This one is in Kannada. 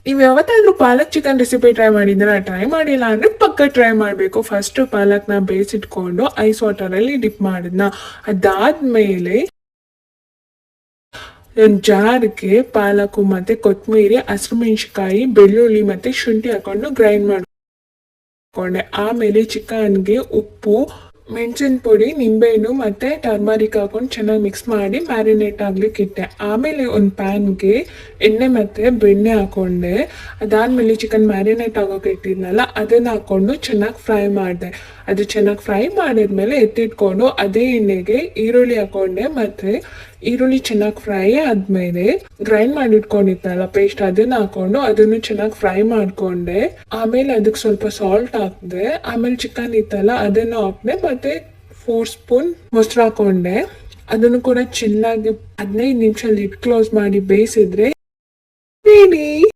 ನೀವು ಯಾವತ್ತಾದ್ರೂ ಪಾಲಕ್ ಚಿಕನ್ ರೆಸಿಪಿ ಟ್ರೈ ಮಾಡಿದ್ರೆ ಟ್ರೈ ಮಾಡಿಲ್ಲ ಅಂದ್ರೆ ಪಕ್ಕ ಟ್ರೈ ಮಾಡಬೇಕು. ಫಸ್ಟ್ ಪಾಲಕ್ನ ಬೇಯಿಸಿಟ್ಕೊಂಡು ಐಸ್ ವಾಟರಲ್ಲಿ ಡಿಪ್ ಮಾಡಿದ್ನ, ಅದಾದ್ಮೇಲೆ ಒಂದು ಜಾರ್ಗೆ ಪಾಲಕು ಮತ್ತೆ ಕೊತ್ತಂಬರಿ, ಹಸಿರುಮೆಣಸಿನಕಾಯಿ, ಬೆಳ್ಳುಳ್ಳಿ ಮತ್ತೆ ಶುಂಠಿ ಹಾಕೊಂಡು ಗ್ರೈಂಡ್ ಮಾಡ್ಕೊಂಡೆ. ಆಮೇಲೆ ಚಿಕನ್ಗೆ ಉಪ್ಪು, ಮೆಣಸಿನ ಪುಡಿ, ನಿಂಬೆಹಣ್ಣು ಮತ್ತೆ ಟರ್ಮರಿಕ್ ಹಾಕೊಂಡು ಚೆನ್ನಾಗಿ ಮಿಕ್ಸ್ ಮಾಡಿ ಮ್ಯಾರಿನೇಟ್ ಆಗ್ಲಿಕ್ಕೆ ಇಟ್ಟೆ. ಆಮೇಲೆ ಒಂದು ಪ್ಯಾನ್ಗೆ ಎಣ್ಣೆ ಮತ್ತೆ ಬೆಣ್ಣೆ ಹಾಕೊಂಡೆ. ಅದಾದ್ಮೇಲೆ ಚಿಕನ್ ಮ್ಯಾರಿನೇಟ್ ಆಗೋಕೆ ಇಟ್ಟಿದ್ನಲ್ಲ ಅದನ್ನ ಹಾಕೊಂಡು ಚೆನ್ನಾಗಿ ಫ್ರೈ ಮಾಡಿದೆ. ಅದು ಚೆನ್ನಾಗಿ ಫ್ರೈ ಮಾಡಿದ್ಮೇಲೆ ಎತ್ತಿಟ್ಕೊಂಡು ಅದೇ ಎಣ್ಣೆಗೆ ಈರುಳ್ಳಿ ಹಾಕೊಂಡೆ. ಮತ್ತೆ ಈರುಳ್ಳಿ ಚೆನ್ನಾಗಿ ಫ್ರೈ ಆದ್ಮೇಲೆ ಗ್ರೈಂಡ್ ಮಾಡಿ ಇಟ್ಕೊಂಡಿದ್ನಲ್ಲ ಪೇಸ್ಟ್ ಅದನ್ನ ಹಾಕೊಂಡು ಅದನ್ನು ಚೆನ್ನಾಗಿ ಫ್ರೈ ಮಾಡ್ಕೊಂಡೆ. ಆಮೇಲೆ ಅದಕ್ಕೆ ಸ್ವಲ್ಪ ಸಾಲ್ಟ್ ಹಾಕಿದೆ. ಆಮೇಲೆ ಚಿಕನ್ ಇತ್ತಲ್ಲ ಅದನ್ನು ಹಾಕಿದೆ. ಮತ್ತೆ 4 ಸ್ಪೂನ್ ಮೊಸರು ಹಾಕೊಂಡೆ. ಅದನ್ನು ಕೂಡ ಚೆನ್ನಾಗಿ 15 ನಿಮಿಷ ಲಿಡ್ ಕ್ಲೋಸ್ ಮಾಡಿ ಬೇಯಿಸಿದ್ರೆ ರೆಡಿ.